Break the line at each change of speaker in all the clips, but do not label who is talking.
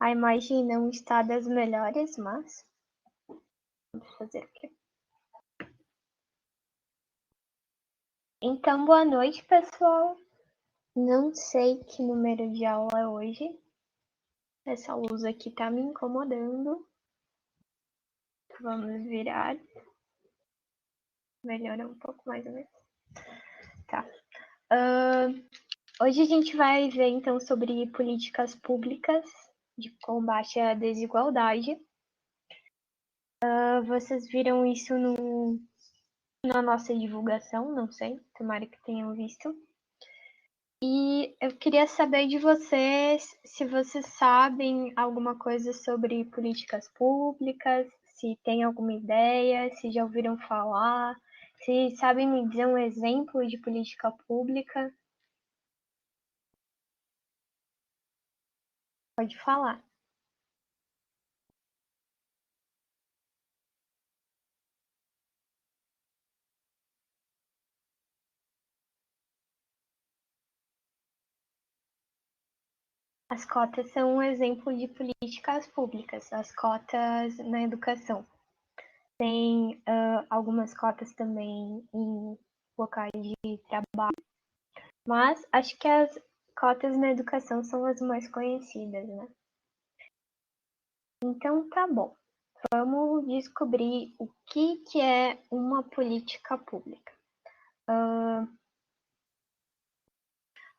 A imagem não está das melhores, mas vamos fazer o quê? Então, boa noite, pessoal. Não sei que número de aula é hoje. Essa luz aqui tá me incomodando. Vamos virar. Melhora um pouco mais ou menos. Tá. Hoje a gente vai ver, então, sobre políticas públicas de combate à desigualdade. Vocês viram isso na nossa divulgação, não sei, tomara que tenham visto. E eu queria saber de vocês se vocês sabem alguma coisa sobre políticas públicas, se tem alguma ideia, se já ouviram falar, se sabem me dizer um exemplo de política pública. Pode falar. As cotas são um exemplo de políticas públicas, as cotas na educação. Tem algumas cotas também em locais de trabalho, mas acho que as cotas na educação são as mais conhecidas, né? Então tá bom, vamos descobrir o que é uma política pública.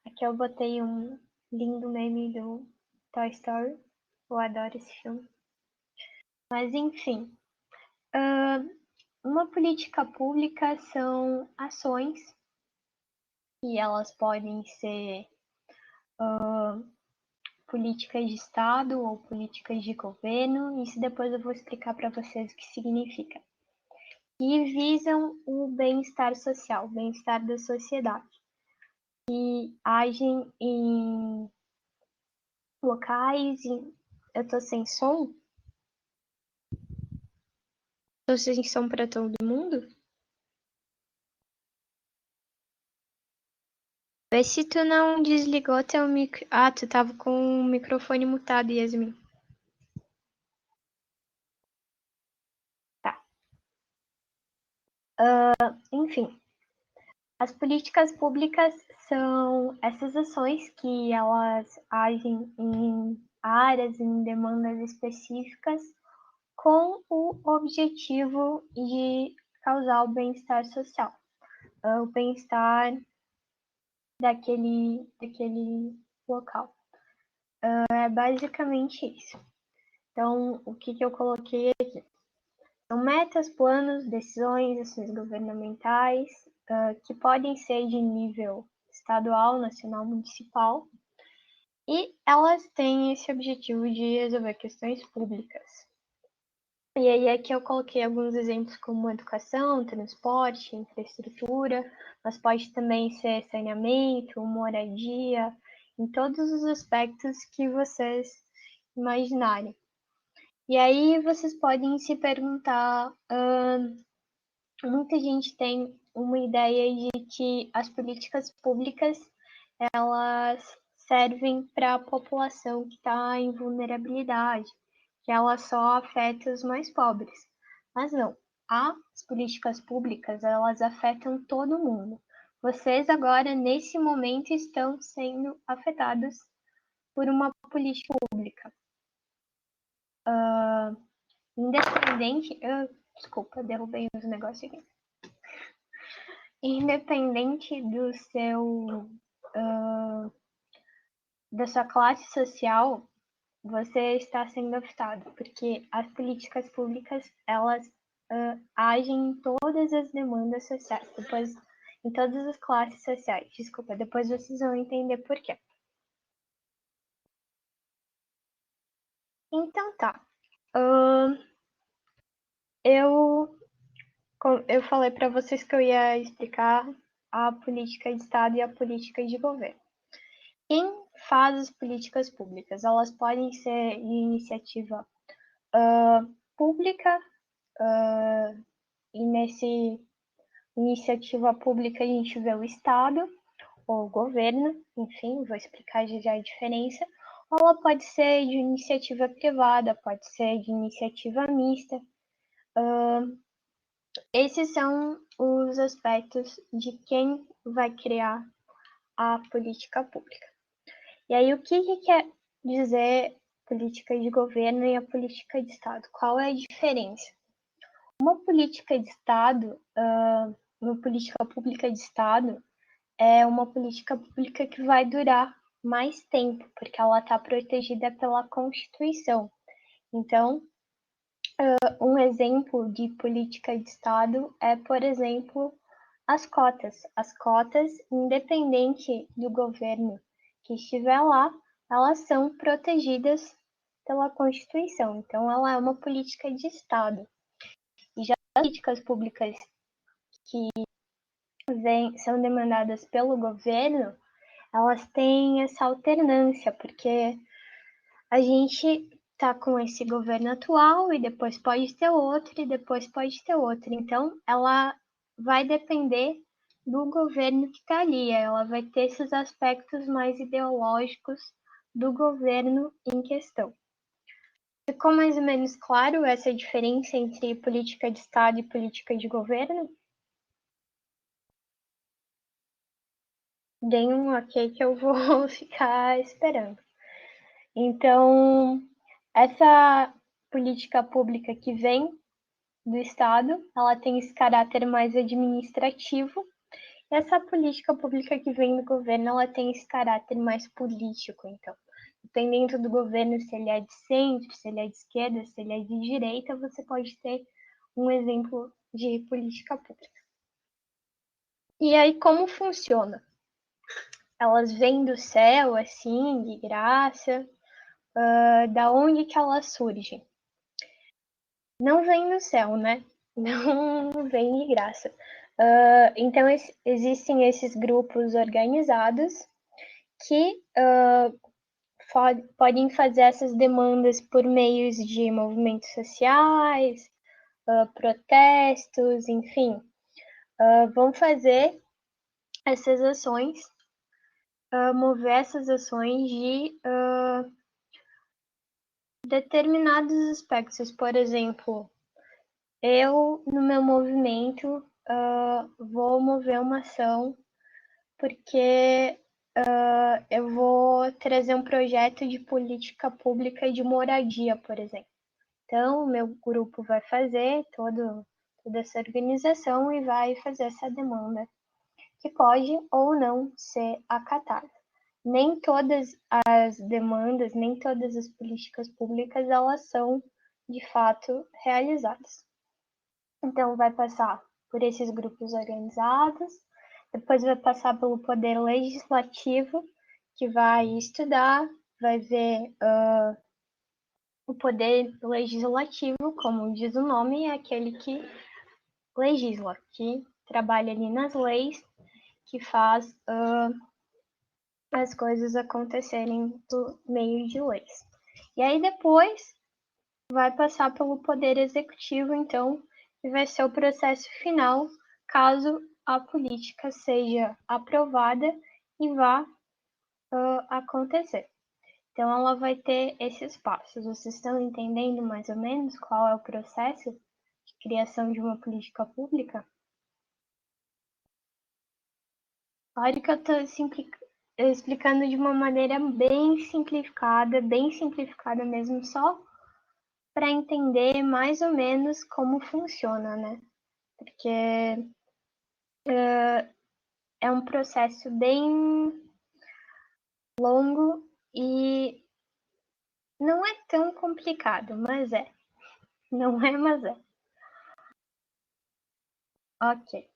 Aqui eu botei um lindo meme do Toy Story, eu adoro esse filme. Mas enfim, uma política pública são ações e elas podem ser políticas de Estado ou políticas de governo, isso depois eu vou explicar para vocês o que significa. E visam o bem-estar social, o bem-estar da sociedade. E agem em locais. Eu tô sem som? Tô sem som para todo mundo? Vê se tu não desligou teu micro. Ah, tu tava com o microfone mutado, Yasmin. Tá. Enfim, as políticas públicas são essas ações que elas agem em áreas, em demandas específicas, com o objetivo de causar o bem-estar social, o bem-estar daquele local. É basicamente isso. Então, o que eu coloquei aqui? São metas, planos, decisões, ações governamentais, que podem ser de nível estadual, nacional, municipal, e elas têm esse objetivo de resolver questões públicas. E aí aqui eu coloquei alguns exemplos como educação, transporte, infraestrutura, mas pode também ser saneamento, moradia, em todos os aspectos que vocês imaginarem. E aí vocês podem se perguntar, muita gente tem uma ideia de que as políticas públicas elas servem para a população que está em vulnerabilidade, que ela só afeta os mais pobres. Mas não, as políticas públicas elas afetam todo mundo. Vocês agora, nesse momento, estão sendo afetados por uma política pública. Independente... desculpa, derrubei os negócios aqui. Independente do seu... da sua classe social, você está sendo afetado, porque as políticas públicas, elas agem em todas as demandas sociais, depois em todas as classes sociais. Desculpa, depois vocês vão entender por quê. Então tá. Eu falei para vocês que eu ia explicar a política de Estado e a política de governo. Quem faz as políticas públicas? Elas podem ser de iniciativa pública, e nesse iniciativa pública a gente vê o Estado ou o governo, enfim, vou explicar já a diferença, ela pode ser de iniciativa privada, pode ser de iniciativa mista. Esses são os aspectos de quem vai criar a política pública. E aí, o que quer dizer política de governo e a política de Estado? Qual é a diferença? Uma política de Estado, uma política pública de Estado, é uma política pública que vai durar mais tempo, porque ela está protegida pela Constituição. Então, um exemplo de política de Estado é, por exemplo, as cotas. As cotas, independente do governo que estiver lá, elas são protegidas pela Constituição. Então, ela é uma política de Estado. E já as políticas públicas que são demandadas pelo governo, elas têm essa alternância, porque a gente tá com esse governo atual e depois pode ter outro e depois pode ter outro. Então, ela vai depender do governo que está ali. Ela vai ter esses aspectos mais ideológicos do governo em questão. Ficou mais ou menos claro essa diferença entre política de Estado e política de governo? Deem um ok que eu vou ficar esperando. Então, essa política pública que vem do Estado, ela tem esse caráter mais administrativo. E essa política pública que vem do governo, ela tem esse caráter mais político, então. Dependendo do governo, se ele é de centro, se ele é de esquerda, se ele é de direita, você pode ter um exemplo de política pública. E aí, como funciona? Elas vêm do céu, assim, de graça. Da onde que elas surgem? Não vem do céu, né? Não vem de graça. Então, existem esses grupos organizados que podem fazer essas demandas por meios de movimentos sociais, protestos, enfim. Vão fazer essas ações, mover essas ações de determinados aspectos. Por exemplo, eu, no meu movimento, vou mover uma ação porque eu vou trazer um projeto de política pública de moradia, por exemplo. Então, o meu grupo vai fazer toda essa organização e vai fazer essa demanda, que pode ou não ser acatada. Nem todas as demandas, nem todas as políticas públicas, elas são, de fato, realizadas. Então, vai passar por esses grupos organizados, depois vai passar pelo poder legislativo, que vai estudar, vai ver o poder legislativo, como diz o nome, é aquele que legisla, que trabalha ali nas leis, que faz as coisas acontecerem por meio de leis. E aí depois vai passar pelo poder executivo, então, e vai ser o processo final, caso a política seja aprovada e vá acontecer. Então, ela vai ter esses passos. Vocês estão entendendo mais ou menos qual é o processo de criação de uma política pública? Claro que eu estou explicando de uma maneira bem simplificada mesmo, só para entender mais ou menos como funciona, né? Porque é um processo bem longo e não é tão complicado, mas é. Não é, mas é. Ok.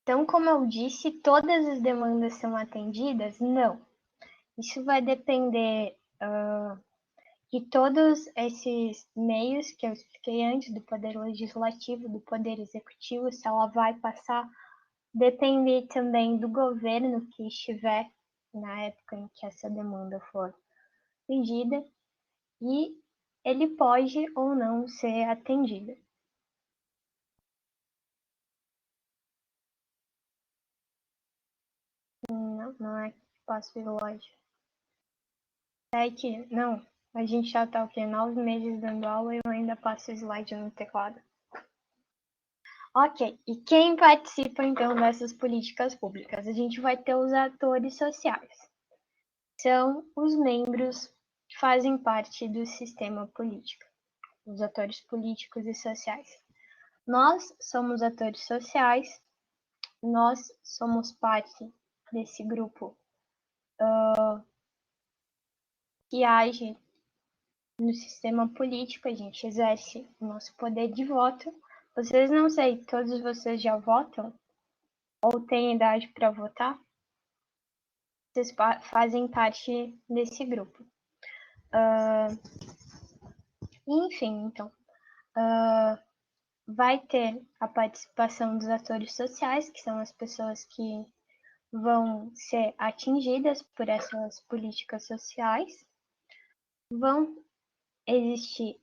Então, como eu disse, todas as demandas são atendidas? Não. Isso vai depender de todos esses meios que eu expliquei antes, do poder legislativo, do poder executivo, se ela vai passar, depender também do governo que estiver na época em que essa demanda for pedida, e ele pode ou não ser atendido. Não é que posso ir longe. É que, não, a gente já tá, 9 meses dando aula e eu ainda passo o slide no teclado. Ok, e quem participa então dessas políticas públicas? A gente vai ter os atores sociais. São os membros que fazem parte do sistema político, os atores políticos e sociais. Nós somos atores sociais, nós somos parte desse grupo que age no sistema político, a gente exerce o nosso poder de voto. Vocês, não sei, todos vocês já votam? Ou têm idade para votar? Vocês fazem parte desse grupo. Enfim, então, vai ter a participação dos atores sociais, que são as pessoas que vão ser atingidas por essas políticas sociais. Vão existir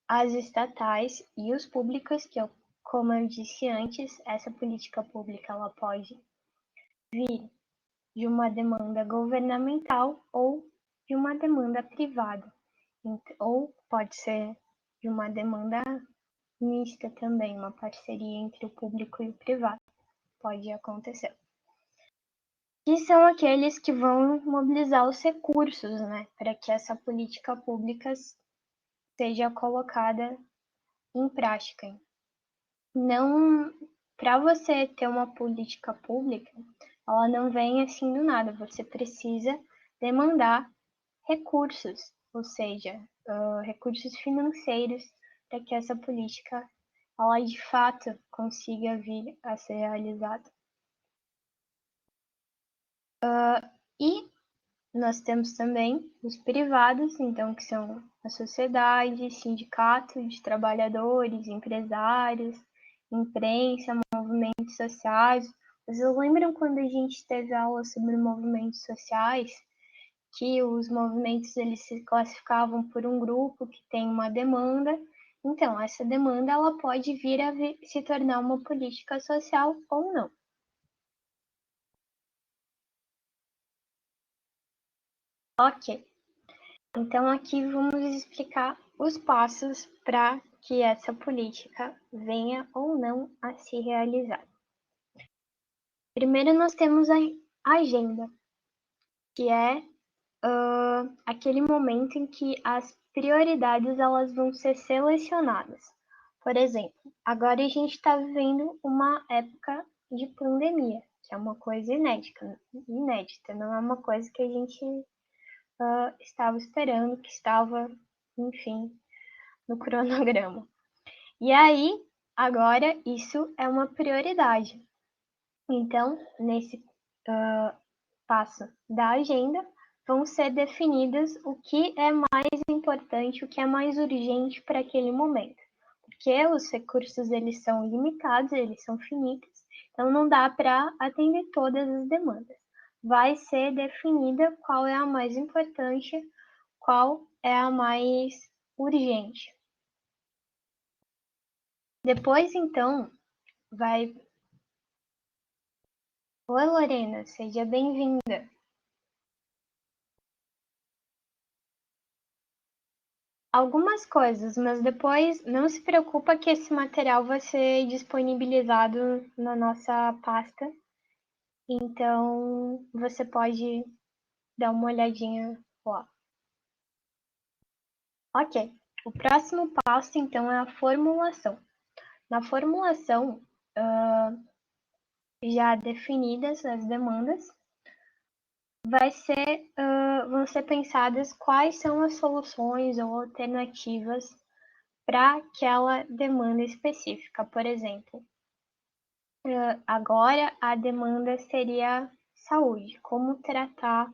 as estatais e os públicos, que como eu disse antes, essa política pública ela pode vir de uma demanda governamental ou de uma demanda privada, ou pode ser de uma demanda mista também, uma parceria entre o público e o privado, pode acontecer. Que são aqueles que vão mobilizar os recursos, né, para que essa política pública seja colocada em prática. Não, para você ter uma política pública, ela não vem assim do nada, você precisa demandar recursos, ou seja, recursos financeiros para que essa política ela de fato consiga vir a ser realizada. E nós temos também os privados, então, que são a sociedade, sindicatos de trabalhadores, empresários, imprensa, movimentos sociais. Vocês lembram quando a gente teve aula sobre movimentos sociais? Que os movimentos eles se classificavam por um grupo que tem uma demanda. Então, essa demanda ela pode vir a se tornar uma política social ou não. Ok. Então, aqui vamos explicar os passos para que essa política venha ou não a se realizar. Primeiro, nós temos a agenda, que é aquele momento em que as prioridades elas vão ser selecionadas. Por exemplo, agora a gente está vivendo uma época de pandemia, que é uma coisa inédita, não é uma coisa que a gente estava esperando, que estava, enfim, no cronograma. E aí, agora, isso é uma prioridade. Então, nesse passo da agenda, vão ser definidas o que é mais importante, o que é mais urgente para aquele momento. Porque os recursos, eles são limitados, eles são finitos, então não dá para atender todas as demandas. Vai ser definida qual é a mais importante, qual é a mais urgente. Depois, então, vai... Oi, Lorena, seja bem-vinda. Algumas coisas, mas depois não se preocupa que esse material vai ser disponibilizado na nossa pasta. Então, você pode dar uma olhadinha lá. Ok. O próximo passo, então, é a formulação. Na formulação, já definidas as demandas, vão ser pensadas quais são as soluções ou alternativas para aquela demanda específica. Por exemplo, agora a demanda seria saúde, como tratar,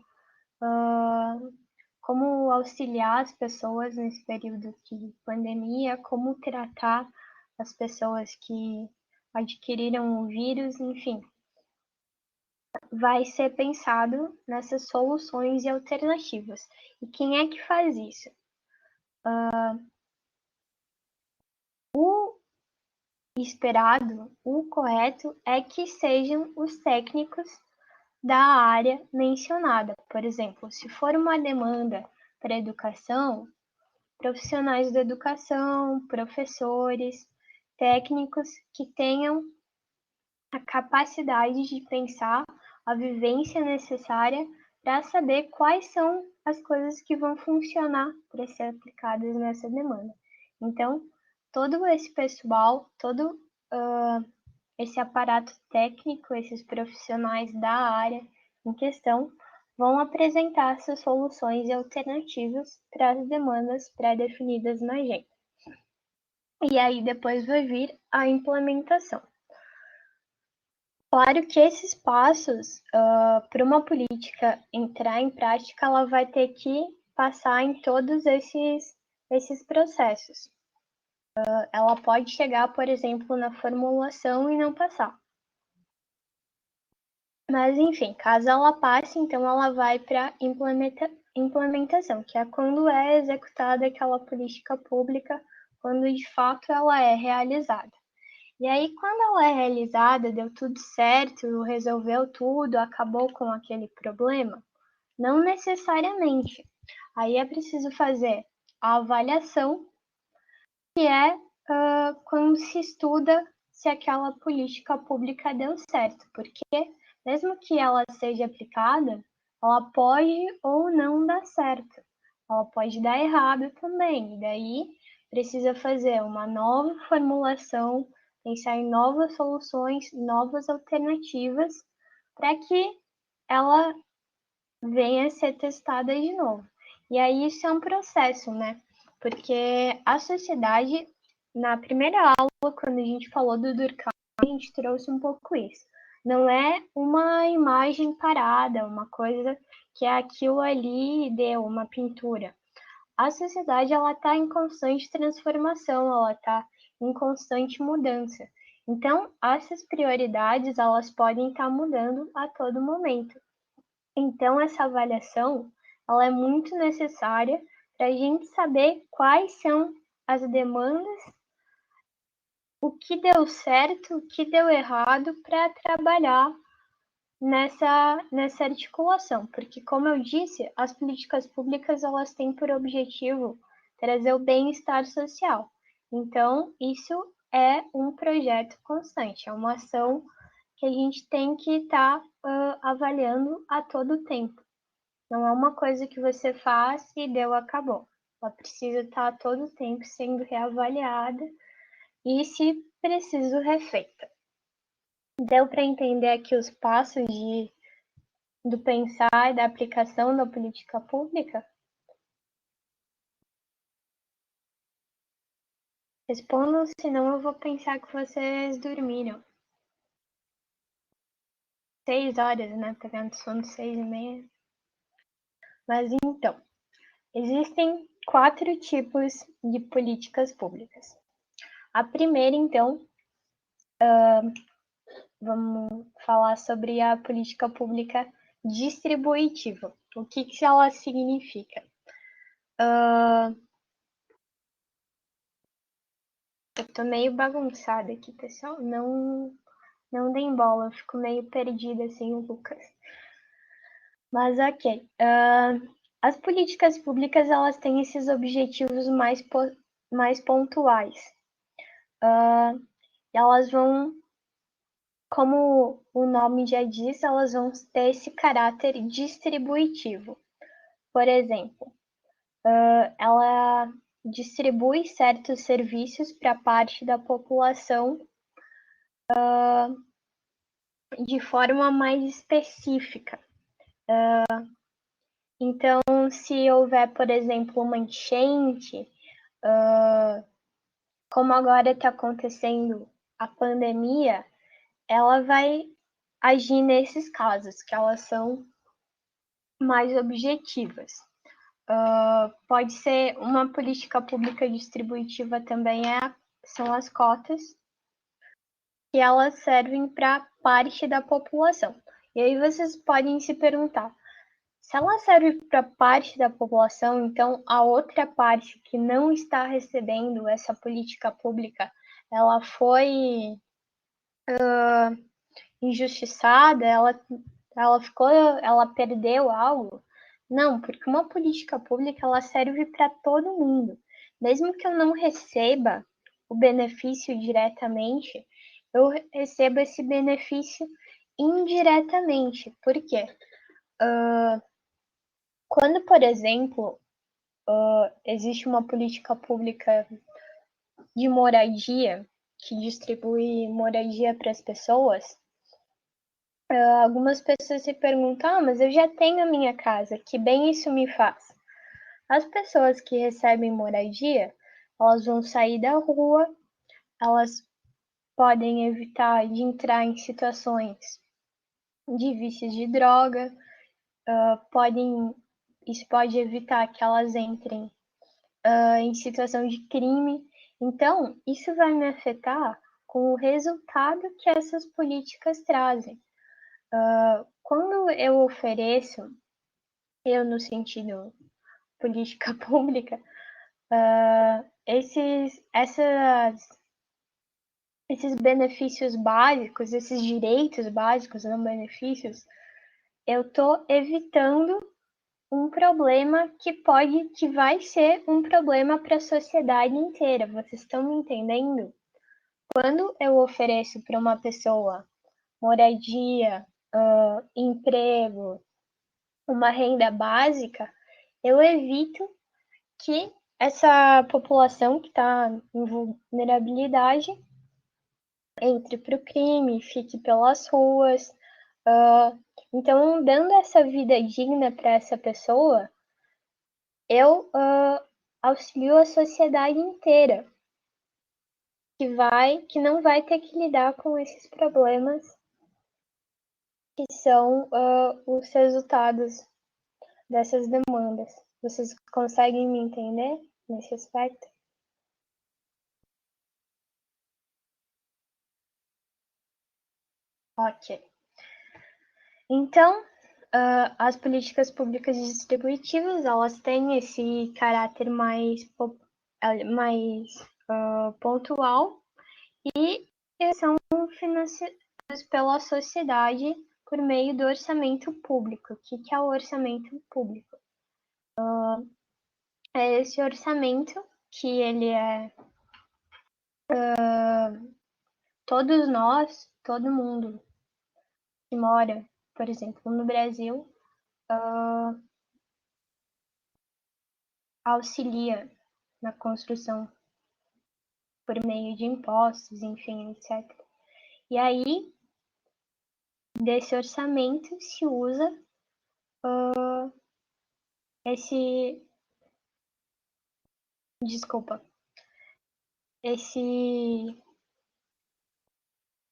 como auxiliar as pessoas nesse período de pandemia, como tratar as pessoas que adquiriram o vírus, enfim. Vai ser pensado nessas soluções e alternativas. E quem é que faz isso? O esperado, o correto é que sejam os técnicos da área mencionada. Por exemplo, se for uma demanda para a educação profissionais da educação, professores, técnicos que tenham a capacidade de pensar a vivência necessária para saber quais são as coisas que vão funcionar para ser aplicadas nessa demanda. Então, todo esse pessoal, todo esse aparato técnico, esses profissionais da área em questão, vão apresentar suas soluções e alternativas para as demandas pré-definidas na agenda. E aí depois vai vir a implementação. Claro que esses passos, para uma política entrar em prática, ela vai ter que passar em todos esses processos. Ela pode chegar, por exemplo, na formulação e não passar. Mas, enfim, caso ela passe, então ela vai para implementação, que é quando é executada aquela política pública, quando de fato ela é realizada. E aí, quando ela é realizada, deu tudo certo, resolveu tudo, acabou com aquele problema? Não necessariamente. Aí é preciso fazer a avaliação, que é quando se estuda se aquela política pública deu certo, porque mesmo que ela seja aplicada, ela pode ou não dar certo. Ela pode dar errado também. E daí precisa fazer uma nova formulação, pensar em novas soluções, novas alternativas, para que ela venha a ser testada de novo. E aí isso é um processo, né? Porque a sociedade, na primeira aula, quando a gente falou do Durkheim, a gente trouxe um pouco isso. Não é uma imagem parada, uma coisa que é aquilo ali deu, uma pintura. A sociedade ela está em constante transformação, ela está em constante mudança. Então, essas prioridades elas podem estar mudando a todo momento. Então, essa avaliação ela é muito necessária para a gente saber quais são as demandas, o que deu certo, o que deu errado para trabalhar nessa articulação, porque, como eu disse, as políticas públicas elas têm por objetivo trazer o bem-estar social. Então, isso é um projeto constante, é uma ação que a gente tem que estar avaliando a todo tempo. Não é uma coisa que você faz e deu, acabou. Ela precisa estar a todo tempo sendo reavaliada e, se preciso, refeita. Deu para entender aqui os passos do pensar e da aplicação da política pública? Respondam, senão eu vou pensar que vocês dormiram. 6 horas, né? Pegando sono 6h30. Mas então, existem 4 tipos de políticas públicas. A primeira, então, vamos falar sobre a política pública distributiva. O que ela significa? Eu tô meio bagunçada aqui, pessoal. Não deem bola, eu fico meio perdida assim, Lucas. Mas ok. As políticas públicas elas têm esses objetivos mais pontuais. Elas vão, como o nome já diz, elas vão ter esse caráter distributivo. Por exemplo, ela distribui certos serviços para parte da população de forma mais específica. Então, se houver, por exemplo, uma enchente, como agora está acontecendo a pandemia, ela vai agir nesses casos, que elas são mais objetivas. Pode ser uma política pública distributiva também são as cotas, que elas servem para parte da população. E aí vocês podem se perguntar, se ela serve para parte da população, então a outra parte que não está recebendo essa política pública, ela foi injustiçada, ela perdeu algo? Não, porque uma política pública ela serve para todo mundo. Mesmo que eu não receba o benefício diretamente, eu recebo esse benefício indiretamente. Por quê? Quando, por exemplo, existe uma política pública de moradia que distribui moradia para as pessoas, algumas pessoas se perguntam: ah, mas eu já tenho a minha casa, que bem isso me faz? As pessoas que recebem moradia, elas vão sair da rua, elas podem evitar de entrar em situações de vícios de droga, isso pode evitar que elas entrem em situação de crime. Então, isso vai me afetar com o resultado que essas políticas trazem. Quando eu ofereço, eu no sentido política pública, esses benefícios básicos, esses direitos básicos, não benefícios, eu estou evitando um problema que vai ser um problema para a sociedade inteira. Vocês estão me entendendo? Quando eu ofereço para uma pessoa moradia, emprego, uma renda básica, eu evito que essa população que está em vulnerabilidade entre para o crime, fique pelas ruas. Então, dando essa vida digna para essa pessoa, eu auxilio a sociedade inteira, que não vai ter que lidar com esses problemas que são os resultados dessas demandas. Vocês conseguem me entender nesse aspecto? Ok. Então, as políticas públicas distributivas, elas têm esse caráter mais pontual e são financiadas pela sociedade por meio do orçamento público. O que é o orçamento público? É esse orçamento que ele é todos nós, todo mundo que mora, por exemplo, no Brasil, auxilia na construção por meio de impostos, enfim, etc. E aí, desse orçamento se usa esse, desculpa, esse,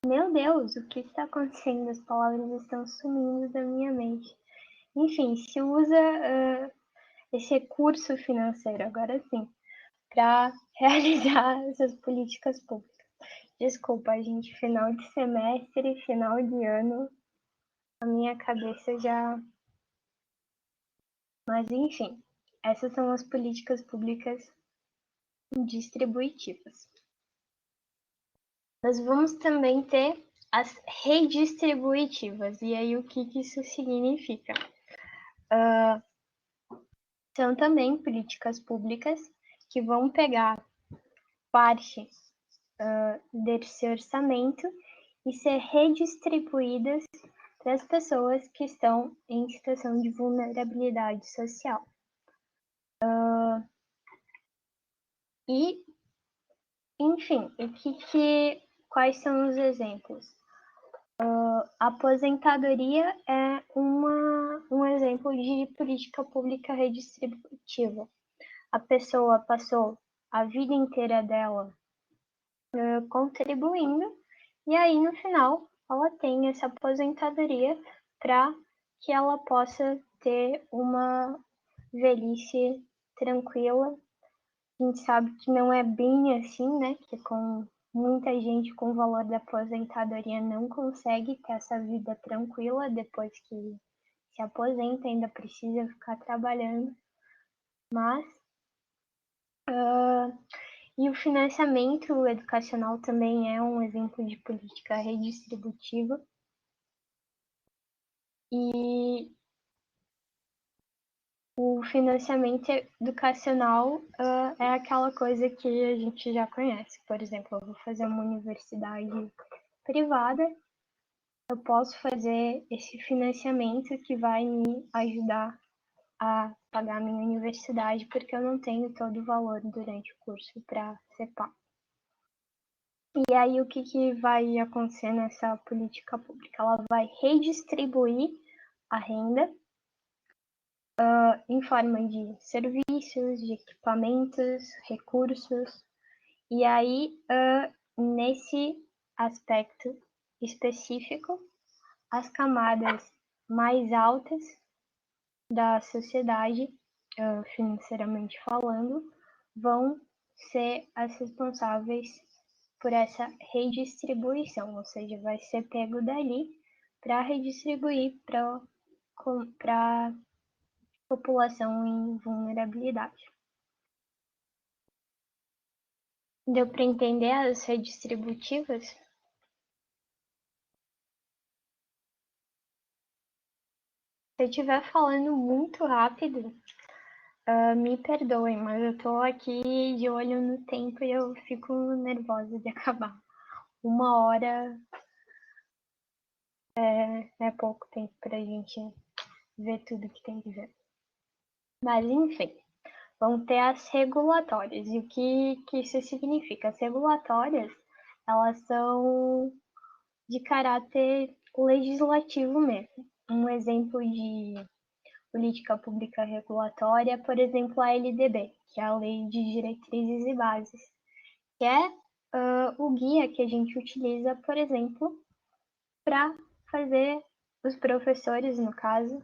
meu Deus, o que está acontecendo? As palavras estão sumindo da minha mente. Enfim, se usa esse recurso financeiro, agora sim, para realizar essas políticas públicas. Desculpa, gente, final de semestre, final de ano, a minha cabeça já. Mas, enfim, essas são as políticas públicas distributivas. Nós vamos também ter as redistributivas. E aí, o que isso significa? São também políticas públicas que vão pegar parte desse orçamento e ser redistribuídas para as pessoas que estão em situação de vulnerabilidade social. E, enfim, quais são os exemplos? A aposentadoria é um exemplo de política pública redistributiva. A pessoa passou a vida inteira dela contribuindo, e aí no final ela tem essa aposentadoria para que ela possa ter uma velhice tranquila. A gente sabe que não é bem assim, né? Que com muita gente com o valor da aposentadoria não consegue ter essa vida tranquila depois que se aposenta, ainda precisa ficar trabalhando. Mas e o financiamento educacional também é um exemplo de política redistributiva. E O financiamento educacional é aquela coisa que a gente já conhece. Por exemplo, eu vou fazer uma universidade privada, eu posso fazer esse financiamento que vai me ajudar a pagar a minha universidade, porque eu não tenho todo o valor durante o curso para ser pago. E aí, o que vai acontecer nessa política pública? Ela vai redistribuir a renda em forma de serviços, de equipamentos, recursos. E aí, nesse aspecto específico, as camadas mais altas da sociedade, financeiramente falando, vão ser as responsáveis por essa redistribuição, ou seja, vai ser pego dali para redistribuir para a população em vulnerabilidade. Deu para entender as redistributivas? Se eu estiver falando muito rápido, me perdoem, mas eu tô aqui de olho no tempo e eu fico nervosa de acabar. 1 hora é pouco tempo pra gente ver tudo que tem que ver. Mas, enfim, vão ter as regulatórias. E o que isso significa? As regulatórias, elas são de caráter legislativo mesmo. Um exemplo de política pública regulatória, por exemplo, a LDB, que é a Lei de Diretrizes e Bases, que é o guia que a gente utiliza, por exemplo, para fazer os professores, no caso,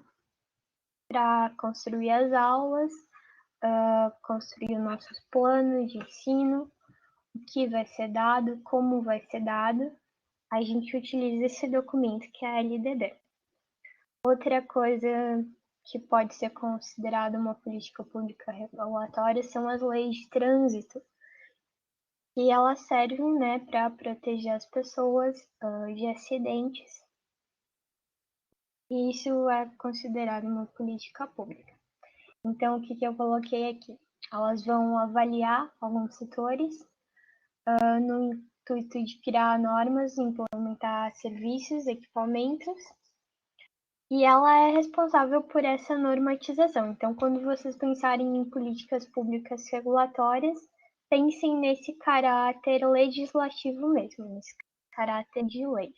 para construir as aulas, construir os nossos planos de ensino, o que vai ser dado, como vai ser dado, a gente utiliza esse documento que é a LDB. Outra coisa que pode ser considerada uma política pública regulatória são as leis de trânsito, e elas servem, né, para proteger as pessoas de acidentes. E isso é considerado uma política pública. Então, o que eu coloquei aqui? Elas vão avaliar alguns setores no intuito de criar normas, implementar serviços, equipamentos, e ela é responsável por essa normatização. Então, quando vocês pensarem em políticas públicas regulatórias, pensem nesse caráter legislativo mesmo, nesse caráter de leis.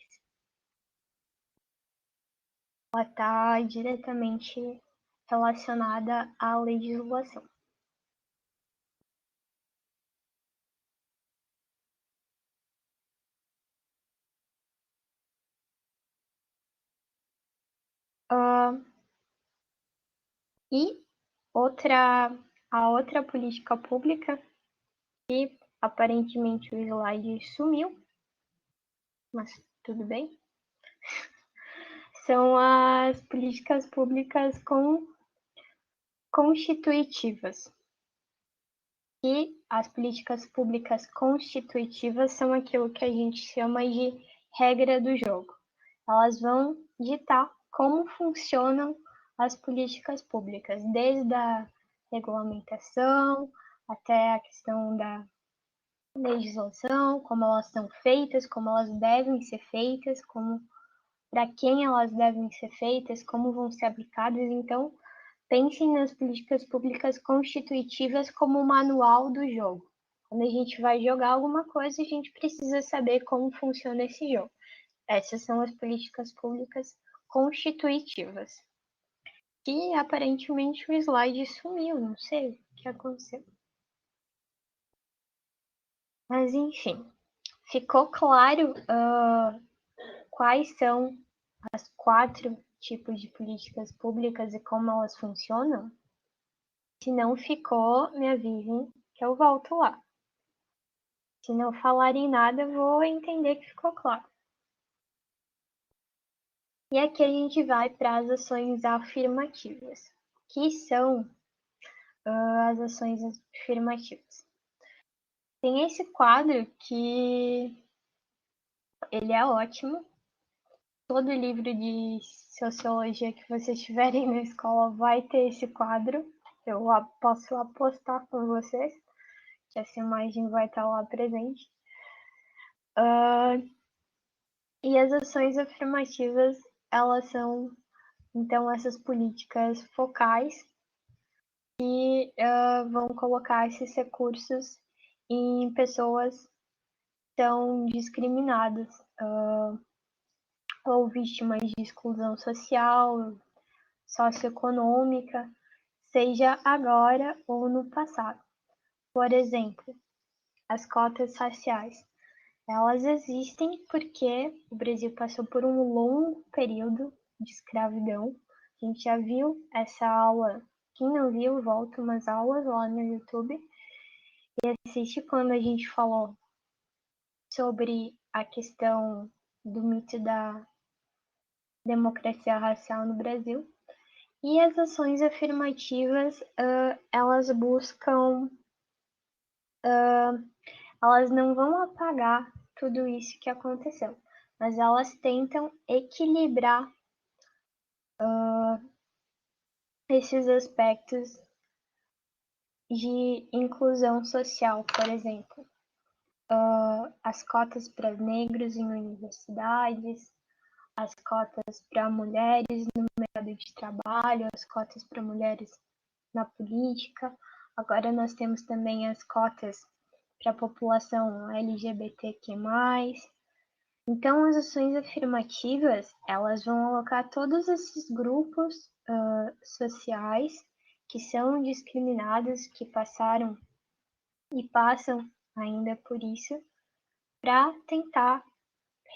Ela está diretamente relacionada à legislação. E a outra política pública, que aparentemente o slide sumiu, mas tudo bem, são as políticas públicas constitutivas. E as políticas públicas constitutivas são aquilo que a gente chama de regra do jogo. Elas vão ditar como funcionam as políticas públicas, desde a regulamentação até a questão da legislação, como elas são feitas, como elas devem ser feitas, como para quem elas devem ser feitas, como vão ser aplicadas. Então, pensem nas políticas públicas constitutivas como o manual do jogo. Quando a gente vai jogar alguma coisa, a gente precisa saber como funciona esse jogo. Essas são as políticas públicas constitutivas. E aparentemente o slide sumiu, não sei o que aconteceu. Mas enfim, ficou claro quais são as 4 tipos de políticas públicas e como elas funcionam? Se não ficou, me avisem que eu volto lá. Se não falarem nada, vou entender que ficou claro. E aqui a gente vai para as ações afirmativas. Que são as ações afirmativas? Tem esse quadro que ele é ótimo. todo livro de sociologia que vocês tiverem na escola vai ter esse quadro. Eu posso apostar com vocês que essa imagem vai estar lá presente. E as ações afirmativas, elas são, então, essas políticas focais que vão colocar esses recursos em pessoas que são discriminadas ou vítimas de exclusão social, socioeconômica, seja agora ou no passado. Por exemplo, as cotas raciais. Elas existem porque o Brasil passou por um longo período de escravidão. A gente já viu essa aula. Quem não viu, volta umas aulas lá no YouTube e assiste quando a gente falou sobre a questão do mito da democracia racial no Brasil. E as ações afirmativas, elas buscam, elas não vão apagar tudo isso que aconteceu, mas elas tentam equilibrar esses aspectos de inclusão social, por exemplo, as cotas para negros em universidades, as cotas para mulheres no mercado de trabalho, as cotas para mulheres na política. Agora nós temos também as cotas para a população LGBTQ+. Então, as ações afirmativas, elas vão alocar todos esses grupos sociais que são discriminados, que passaram e passam ainda por isso, para tentar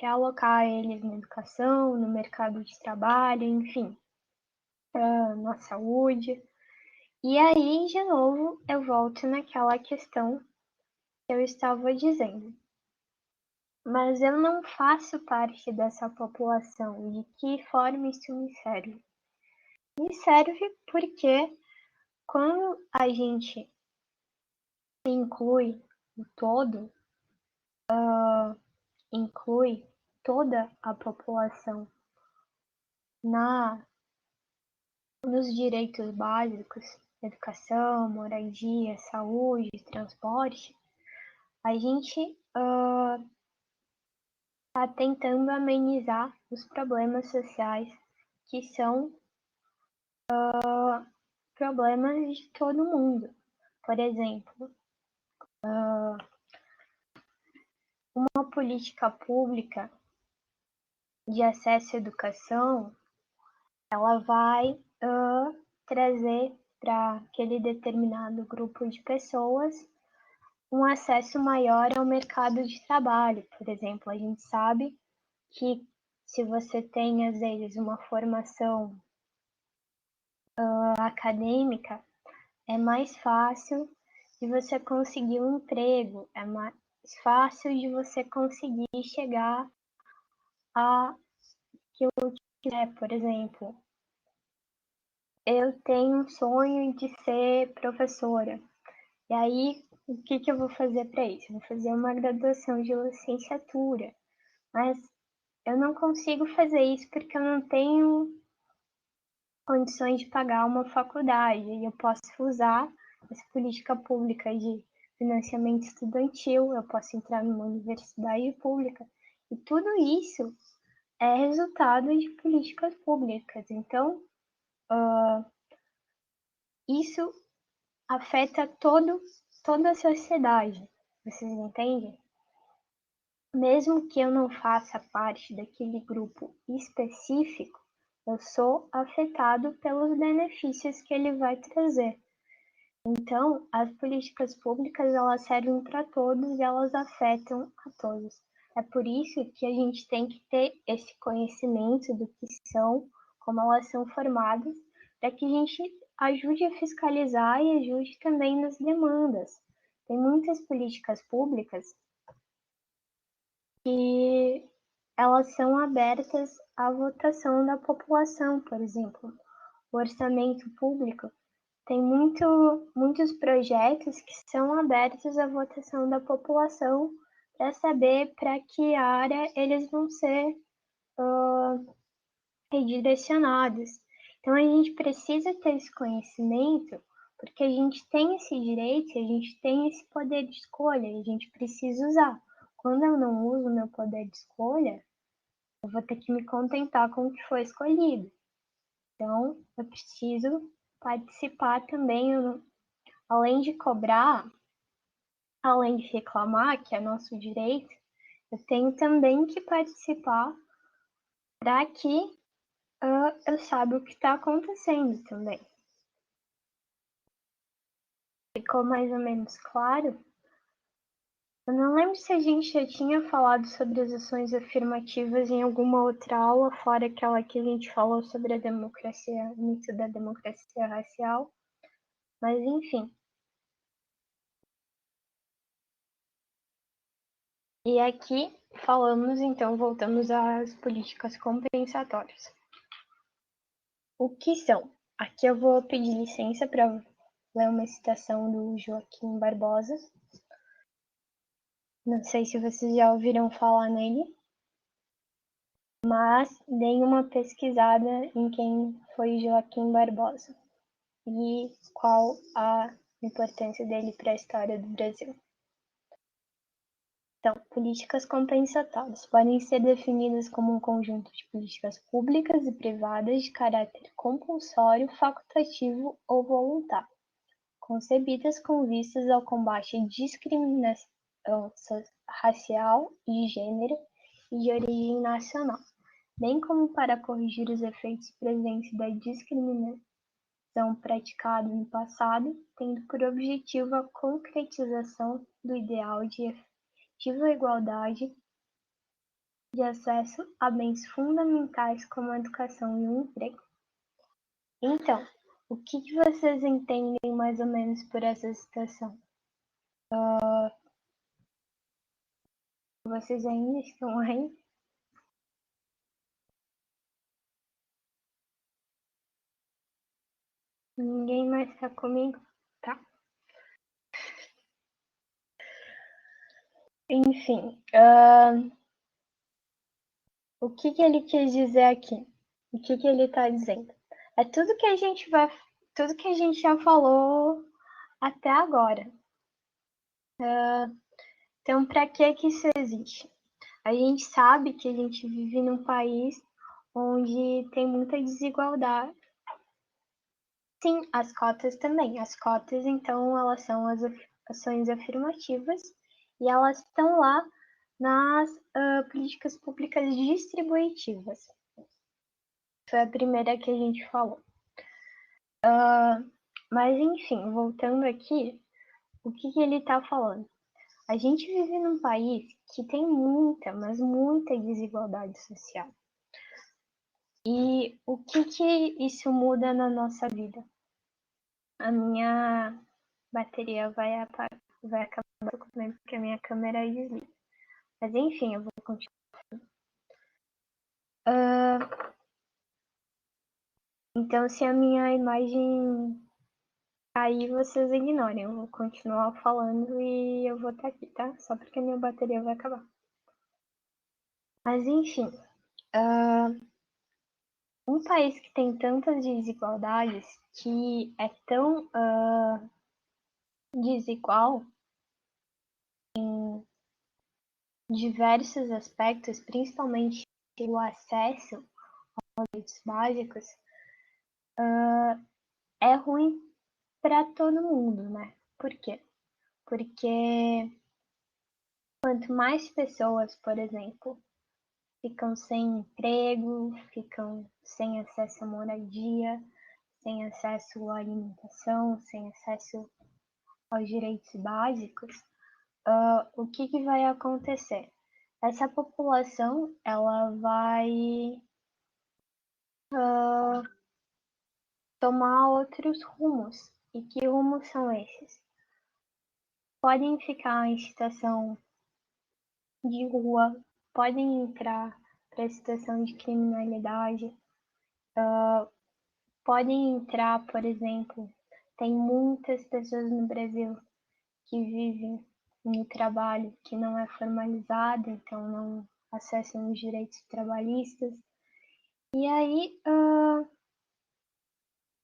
realocar eles na educação, no mercado de trabalho, enfim, na saúde. E aí, de novo, eu volto naquela questão que eu estava dizendo. Mas eu não faço parte dessa população. De que forma isso me serve? Me serve porque quando a gente inclui o todo, inclui toda a população nos direitos básicos, educação, moradia, saúde, transporte, a gente está tentando amenizar os problemas sociais que são problemas de todo mundo. Por exemplo, uma política pública de acesso à educação, ela vai trazer para aquele determinado grupo de pessoas um acesso maior ao mercado de trabalho. Por exemplo, a gente sabe que se você tem, às vezes, uma formação acadêmica, é mais fácil de você conseguir um emprego, é mais fácil de você conseguir chegar a aquilo que quiser. Por exemplo, eu tenho um sonho de ser professora. E aí, o que eu vou fazer para isso? Eu vou fazer uma graduação de licenciatura. Mas eu não consigo fazer isso porque eu não tenho condições de pagar uma faculdade. E eu posso usar essa política pública de financiamento estudantil, eu posso entrar numa universidade pública. E tudo isso é resultado de políticas públicas. Então, isso afeta toda a sociedade. Vocês entendem? Mesmo que eu não faça parte daquele grupo específico, eu sou afetado pelos benefícios que ele vai trazer. Então, as políticas públicas, elas servem para todos e elas afetam a todos. É por isso que a gente tem que ter esse conhecimento do que são, como elas são formadas, para que a gente ajude a fiscalizar e ajude também nas demandas. Tem muitas políticas públicas que elas são abertas à votação da população, por exemplo. O orçamento público tem muitos projetos que são abertos à votação da população para saber para que área eles vão ser redirecionados. Então, a gente precisa ter esse conhecimento, porque a gente tem esse direito, a gente tem esse poder de escolha, e a gente precisa usar. Quando eu não uso meu poder de escolha, eu vou ter que me contentar com o que foi escolhido. Então, eu preciso participar também, além de cobrar, além de reclamar, que é nosso direito, eu tenho também que participar para que eu saiba o que está acontecendo também. Ficou mais ou menos claro? Eu não lembro se a gente já tinha falado sobre as ações afirmativas em alguma outra aula, fora aquela que a gente falou sobre a democracia, o mito da democracia racial, mas enfim. E aqui falamos, então, voltamos às políticas compensatórias. O que são? Aqui eu vou pedir licença para ler uma citação do Joaquim Barbosa. Não sei se vocês já ouviram falar nele, mas deem uma pesquisada em quem foi Joaquim Barbosa e qual a importância dele para a história do Brasil. Então, políticas compensatórias podem ser definidas como um conjunto de políticas públicas e privadas de caráter compulsório, facultativo ou voluntário, concebidas com vistas ao combate à discriminação racial, de gênero e de origem nacional, bem como para corrigir os efeitos presentes da discriminação praticada no passado, tendo por objetivo a concretização do ideal de efetiva igualdade de acesso a bens fundamentais como a educação e o emprego. Então, o que vocês entendem mais ou menos por essa citação? Vocês ainda estão aí? Ninguém mais está comigo? Tá. Enfim, o que ele quis dizer aqui? O que ele está dizendo? É tudo que a gente tudo que a gente já falou até agora. Então, para que isso existe? A gente sabe que a gente vive num país onde tem muita desigualdade. Sim, as cotas também. As cotas, então, elas são as ações afirmativas e elas estão lá nas políticas públicas distributivas. Foi a primeira que a gente falou. Mas, enfim, voltando aqui, o que ele está falando? A gente vive num país que tem muita, mas muita desigualdade social. E o que isso muda na nossa vida? A minha bateria vai acabar porque a minha câmera desliga. Mas enfim, eu vou continuar. Então, se a minha imagem cair, vocês ignorem. Eu vou continuar falando e eu vou estar aqui, tá? Só porque a minha bateria vai acabar. Mas enfim, um país que tem tantas desigualdades, que é tão desigual em diversos aspectos, principalmente o acesso aos direitos básicos, é ruim para todo mundo, né? Por quê? Porque quanto mais pessoas, por exemplo, ficam sem emprego, ficam sem acesso à moradia, sem acesso à alimentação, sem acesso aos direitos básicos, o que vai acontecer? Essa população ela vai tomar outros rumos. E que rumos são esses? Podem ficar em situação de rua, podem entrar para a situação de criminalidade, podem entrar, por exemplo, tem muitas pessoas no Brasil que vivem no trabalho que não é formalizado, então acessam os direitos trabalhistas. E aí,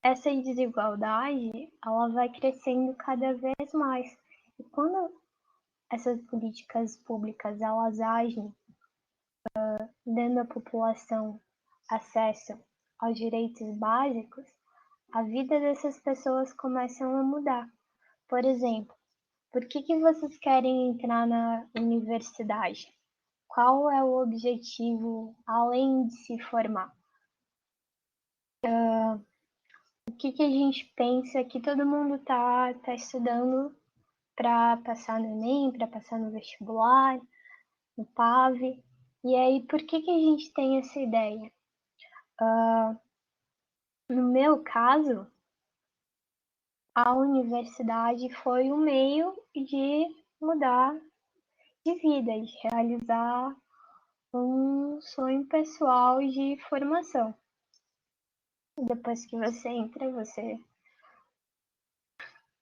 essa desigualdade, ela vai crescendo cada vez mais. E quando essas políticas públicas, elas agem dando à população acesso aos direitos básicos, a vida dessas pessoas começam a mudar. Por exemplo, por que vocês querem entrar na universidade? Qual é o objetivo além de se formar? O que a gente pensa que todo mundo tá estudando para passar no Enem, para passar no vestibular, no PAV? E aí, por que a gente tem essa ideia? No meu caso, a universidade foi um meio de mudar de vida, de realizar um sonho pessoal de formação. Depois que você entra, você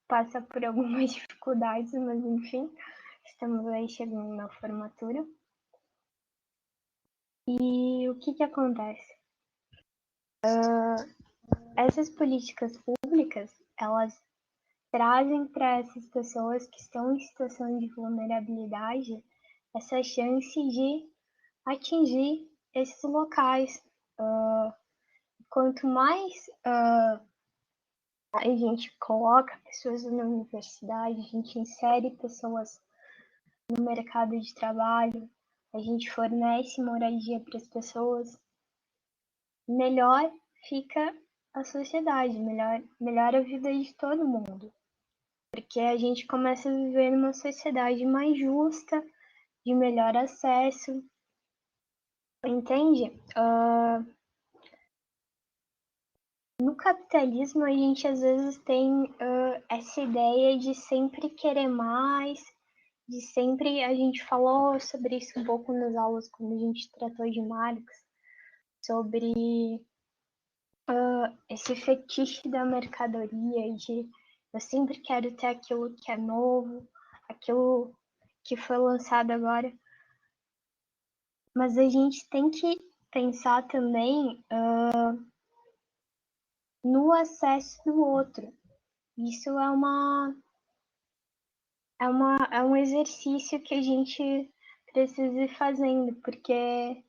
passa por algumas dificuldades, mas enfim, estamos aí chegando na formatura. E o que acontece? Essas políticas públicas, elas trazem para essas pessoas que estão em situação de vulnerabilidade essa chance de atingir esses locais. Quanto mais a gente coloca pessoas na universidade, a gente insere pessoas no mercado de trabalho, a gente fornece moradia para as pessoas, melhor fica a sociedade, melhor a vida de todo mundo. Porque a gente começa a viver numa sociedade mais justa, de melhor acesso, entende? No capitalismo, a gente às vezes tem essa ideia de sempre querer mais, de sempre, a gente falou sobre isso um pouco nas aulas quando a gente tratou de Marx, sobre esse fetiche da mercadoria, de eu sempre quero ter aquilo que é novo, aquilo que foi lançado agora. Mas a gente tem que pensar também no acesso do outro. Isso é um exercício que a gente precisa ir fazendo, porque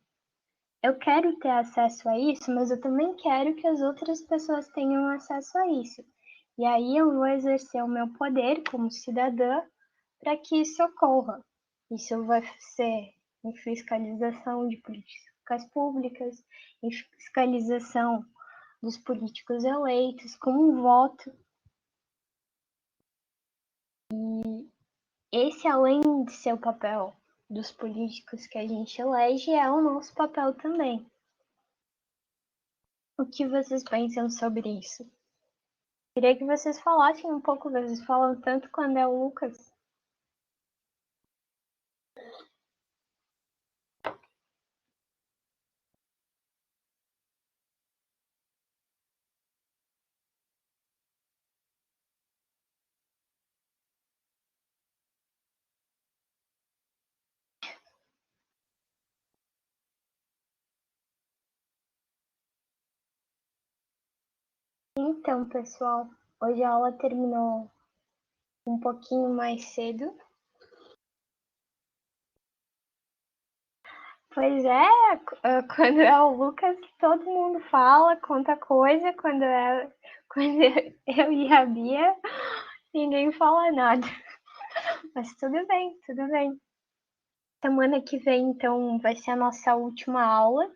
eu quero ter acesso a isso, mas eu também quero que as outras pessoas tenham acesso a isso. E aí eu vou exercer o meu poder como cidadã para que isso ocorra. Isso vai ser em fiscalização de políticas públicas, em fiscalização dos políticos eleitos, com um voto. Esse, além de ser o papel dos políticos que a gente elege, é o nosso papel também. O que vocês pensam sobre isso? Queria que vocês falassem um pouco, vocês falam tanto quando é o Lucas. Então, pessoal, hoje a aula terminou um pouquinho mais cedo. Pois é, quando é o Lucas, todo mundo fala, conta coisa, quando eu e a Bia, ninguém fala nada. Mas tudo bem, tudo bem. Semana que vem, então, vai ser a nossa última aula.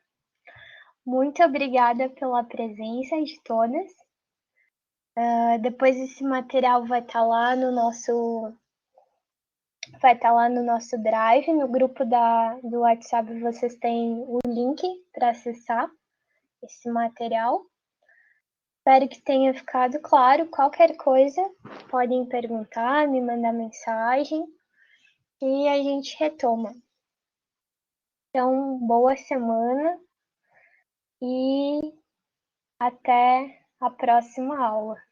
Muito obrigada pela presença de todas. Depois esse material vai estar lá no nosso Drive, no grupo do WhatsApp vocês têm o link para acessar esse material. Espero que tenha ficado claro. Qualquer coisa, podem perguntar, me mandar mensagem e a gente retoma. Então, boa semana e até a próxima aula.